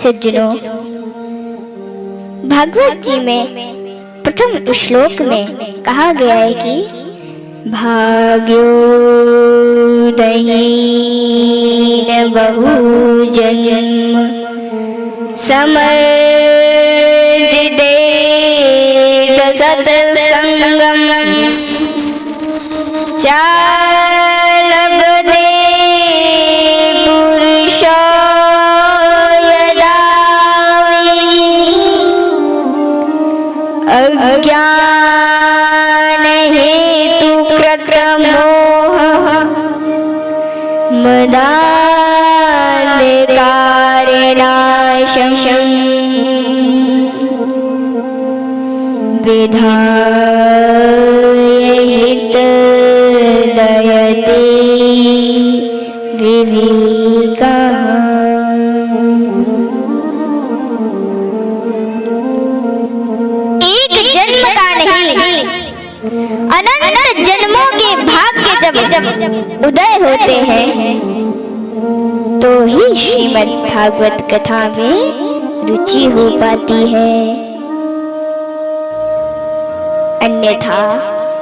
सज्जनों, भागवत जी में प्रथम श्लोक में कहा गया है कि भाग्योदयेन बहुजन्म समर्जितेत सत्संगम चालभते पुरुषो यदा अज्ञान हेतु कृतमोह मदान्धकारेणाशं विधाय हितदयते विवेकः। एक जन्म का नहीं, अनंत जन्मों के भाग्य जब उदय होते हैं तो ही श्रीमद् भागवत कथा में रुचि हो पाती है, अन्यथा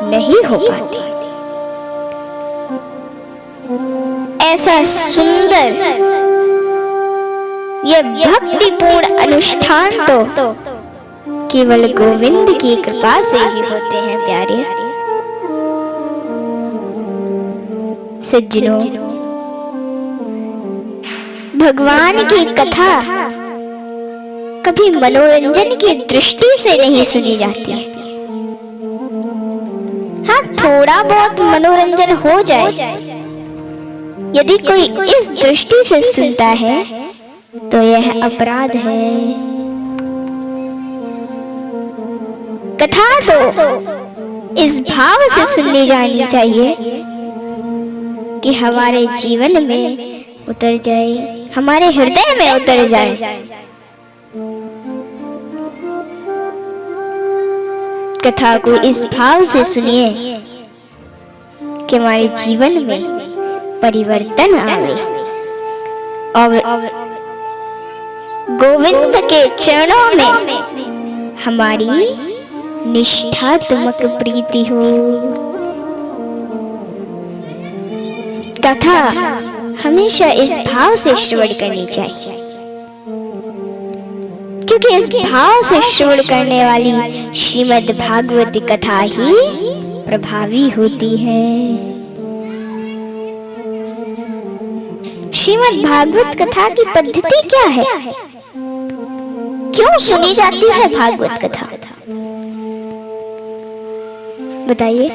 नहीं हो पाती। ऐसा सुंदर यह भक्तिपूर्ण अनुष्ठान तो केवल गोविंद की कृपा से ही होते हैं प्यारे। सज्जनों, भगवान की कथा कभी मनोरंजन की दृष्टि से नहीं सुनी जाती। हाँ, थोड़ा बहुत मनोरंजन हो जाए, यदि कोई इस दृष्टि से सुनता है तो यह अपराध है। कथा तो इस भाव से सुननी जानी चाहिए कि हमारे जीवन में उतर जाए, हमारे हृदय में उतर जाए। कथा को इस भाव से सुनिए कि हमारे जीवन में परिवर्तन आवे और गोविंद के चरणों में हमारी निष्ठात्मक प्रीति हो। कथा हमेशा इस भाव से श्रवण करनी चाहिए, क्योंकि इस भाव से श्रवण करने वाली श्रीमद् भागवत कथा ही प्रभावी होती है। श्रीमद् भागवत कथा की पद्धति क्या है? क्यों सुनी जाती है भागवत कथा? बताइए।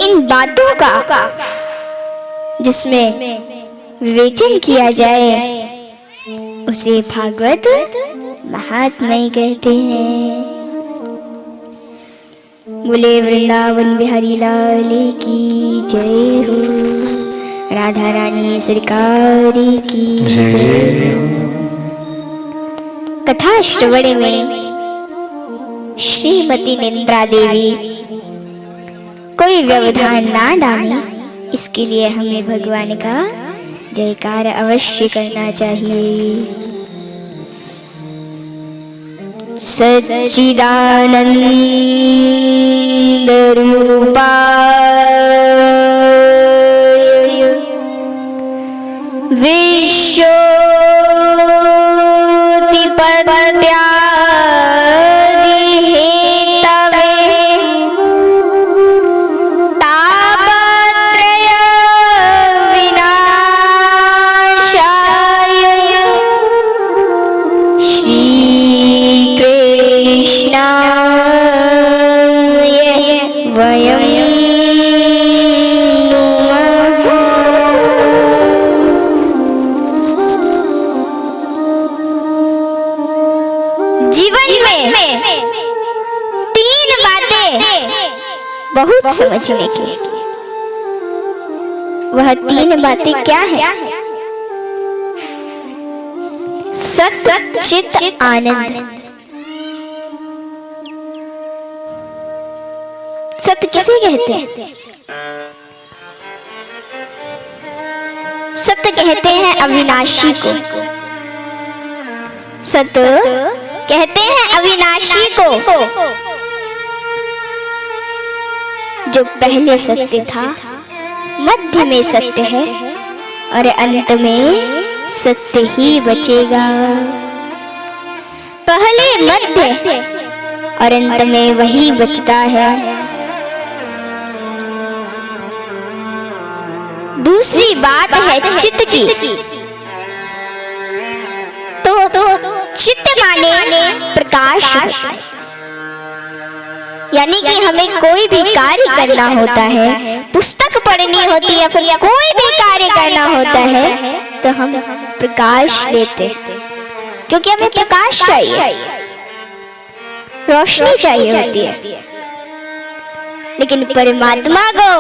इन बातों का जिसमें विवेचन किया जाए उसे भागवत महात्म्य कहते हैं। बोले वृंदावन बिहारी लाल की जय हो, राधा रानी सरकार की जय हो। कथा श्रवण में श्रीमती निंद्रा देवी कोई व्यवधान ना डाले, इसके लिए हमें भगवान का जयकार अवश्य करना चाहिए। सच्चिदानंद रूपाय विश्वोत्पत्त्यादि हेतवे तापत्रय विनाशाय श्रीकृष्णाय वयं बहुत समझने की। वह तीन बातें क्या है? सत्य, चित, आनंद। सत्य किसे कहते हैं? सत्य कहते हैं अविनाशी को, सत्य कहते हैं अविनाशी को, जो पहले सत्य था, मध्य में सत्य है और अंत में सत्य ही बचेगा। पहले मध्य और अंत में वही बचता है। दूसरी बात है चित्त की। तो चित्त माने प्रकाश होता है, यानी कि हमें कोई भी कार्य करना होता है, पुस्तक पढ़नी होती है, फिर कोई भी कार्य करना होता है, तो हम प्रकाश लेते हैं, क्योंकि हमें प्रकाश चाहिए, रोशनी चाहिए होती है। लेकिन परमात्मा को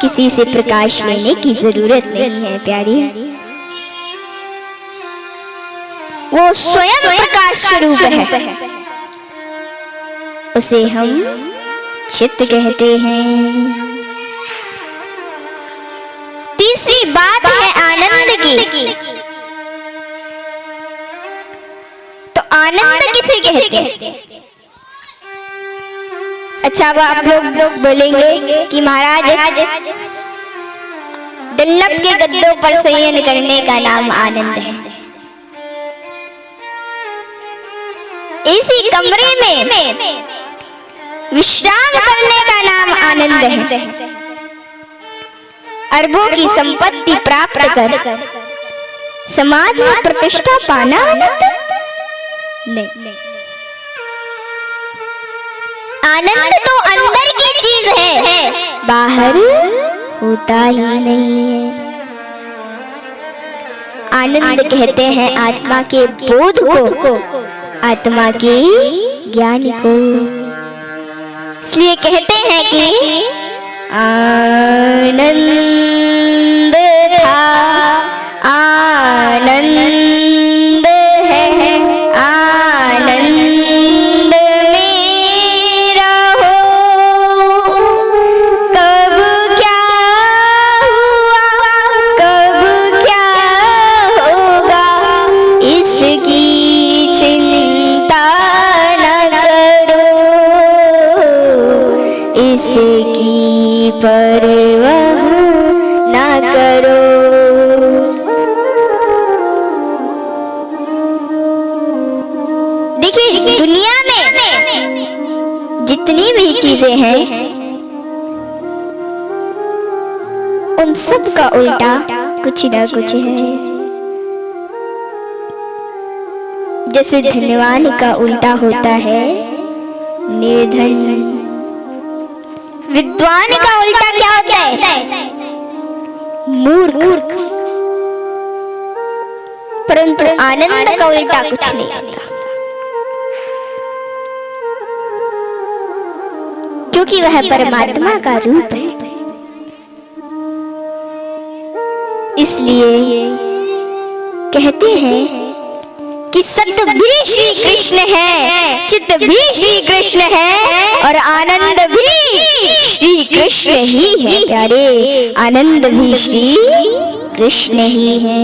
किसी से प्रकाश लेने की जरूरत नहीं है प्यारी। वो स्वयं प्रकाश स्वरूप है, उसे हम चित्त कहते हैं। तीसरी बात है आनंद की। तो आनंद किसे कहते हैं? अच्छा, वो आप लोग बोलेंगे कि महाराज डल्लब के गद्दों पर शयन करने का नाम आनंद है, इसी कमरे में विश्राम करने का नाम आनंद है, अरबों की संपत्ति प्राप्त कर समाज में प्रतिष्ठा पाना आनंद नहीं। आनंद तो अंदर की चीज है, बाहर होता ही नहीं है। आनंद कहते हैं आत्मा के बोध को, आत्मा के ज्ञान को। इसलिए कहते हैं कि आनंद था, आनंद है, आनंद मेरा हो, कब क्या हुआ, कब क्या होगा, इसकी चिंता न करो, इसकी परवाह न करो। देखिए, दुनिया में जितनी भी चीजें हैं, उन सब का उल्टा कुछ ना कुछ है। जैसे धनवान का उल्टा होता है निर्धन, विद्वान का उल्टा क्या होता है? मूर्ख। परंतु आनंद का उल्टा कुछ नहीं होता, क्योंकि वह परमात्मा का रूप है। इसलिए कहते हैं कि सत्य भी श्री कृष्ण है, चित्त भी श्री कृष्ण है और आनंद भी श्री कृष्ण ही है प्यारे। आनंद भी श्री कृष्ण ही है।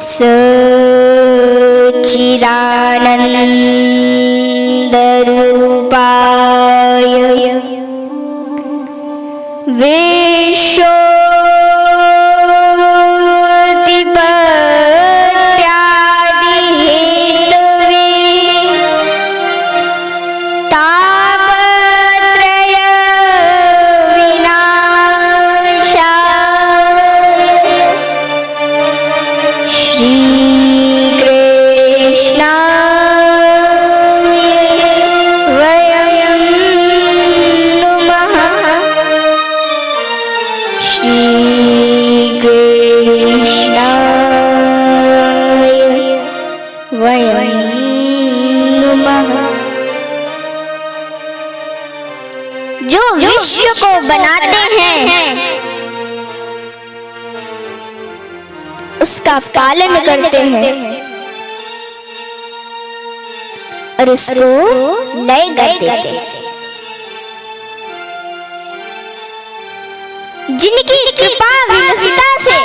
सच्चिदानंद रूपाय विश्व जो विश्व को बनाते हैं उसका पालन करते हैं और उसको लय कर देते हैं। जिनकी कृपा विमलता से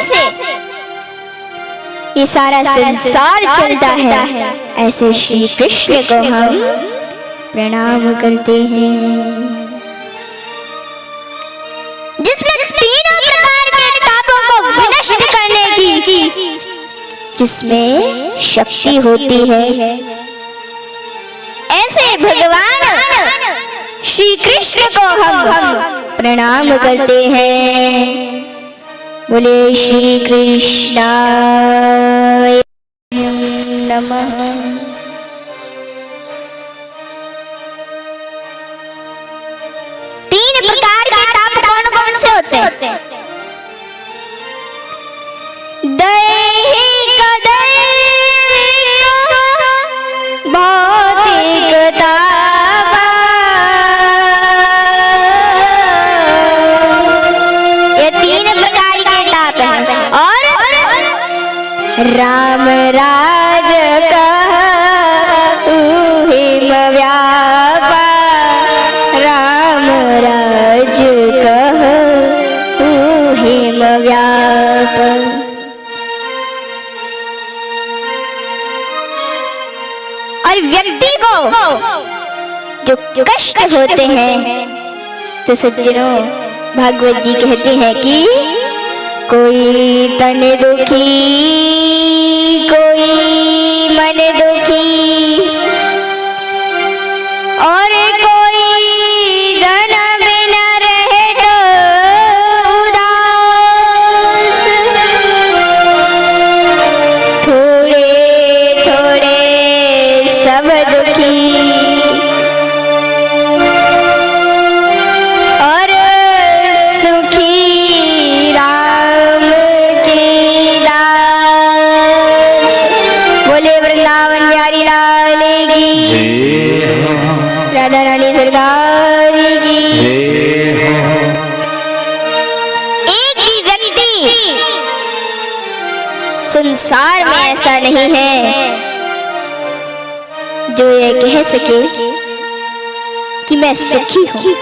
ये सारा संसार चलता है, ऐसे श्री कृष्ण को हम प्रणाम करते हैं। जिसमें तीनों प्रकार के तापों को विनष्ट करने की जिसमें शक्ति होती है, ऐसे भगवान श्री कृष्ण को हम प्रणाम करते हैं। बोले श्री कृष्णाय नमः। तीन प्रकार के ताप कौन कौन से होते हैं? दैहिक, भौतिक ताप, ये तीन प्रकार के ताप हैं। और राम राज कहु हिम व्याप, राम राज कहु हिम व्याप। और व्यक्ति को जो कष्ट होते हैं, तो सज्जनों भागवत जी कहते हैं कि कोई तन दुखी, कोई मन दुखी, और कोई धन बिना रहे तो उदास, थोड़े थोड़े सब दुखी, और सुखी राम के दास। बोले वृंदावन बिहारी लाल की, राधा रानी सरकार की। एक भी व्यक्ति संसार में ऐसा नहीं है जो ये कह सके कि मैं सुखी हूं।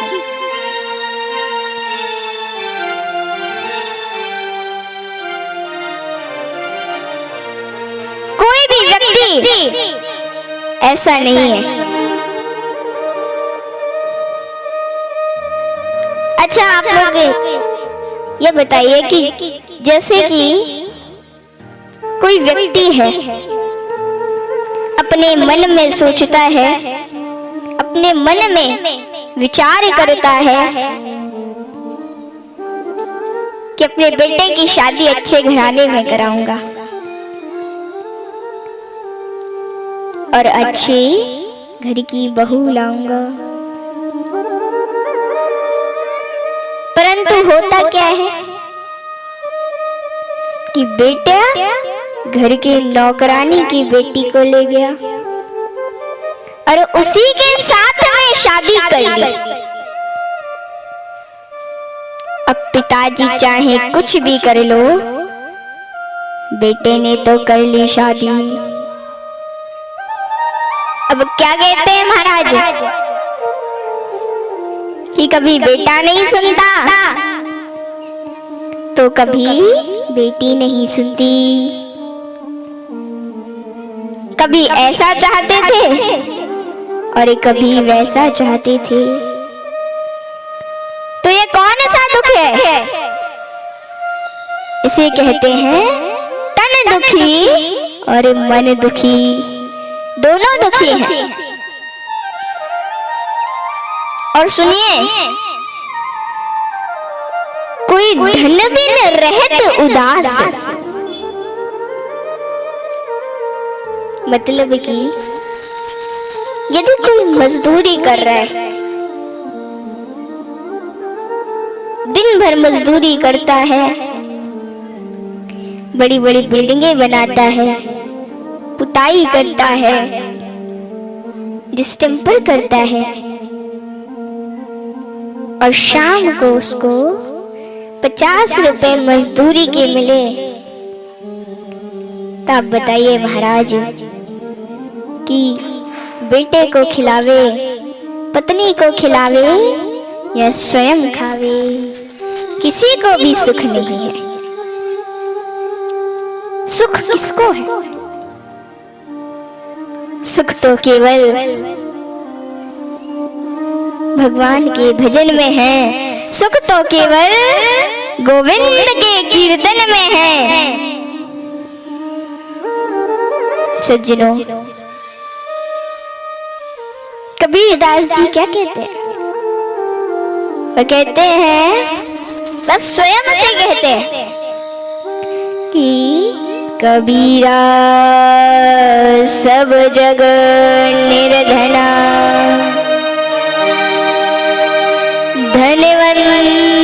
कोई भी व्यक्ति ऐसा नहीं है। अच्छा, आप लोग ये बताइए कि जैसे कि कोई व्यक्ति है, अपने मन में सोचता है, अपने मन में विचार करता है कि अपने बेटे की शादी अच्छे घराने में कराऊंगा और अच्छी घर की बहू लाऊंगा। परंतु होता क्या है कि बेटा घर के नौकरानी की बेटी को ले गया और उसी के साथ में शादी कर ली। अब पिताजी चाहे कुछ भी कर लो, बेटे ने तो कर ली शादी। अब क्या कहते हैं महाराज कि कभी बेटा नहीं सुनता तो कभी बेटी नहीं सुनती। कभी ऐसा चाहते थे और कभी वैसा चाहते थे। तो ये कौन सा दुख है? इसे कहते हैं तन दुखी और मन दुखी, दोनों दुखी हैं। और सुनिए, कोई धन बिन रहत उदास, मतलब कि यदि कोई मजदूरी कर रहा है, दिन भर मजदूरी करता है, बड़ी बड़ी बिल्डिंगें बनाता है, पुताई करता है, डिस्टेंपर करता है, और शाम को उसको 50 रुपए मजदूरी के मिले, तो आप बताइए महाराज कि बेटे को खिलावे, पत्नी को खिलावे या स्वयं खावे, किसी को भी सुख नहीं है। सुख किसको है? सुख तो केवल भगवान के भजन में है। सुख तो केवल गोविंद के कीर्तन में है। सज्जनों, कबीरदास जी क्या कहते हैं? वो कहते हैं, बस स्वयं से कहते हैं कि कबीरा सब जग निर्धना, धनवंत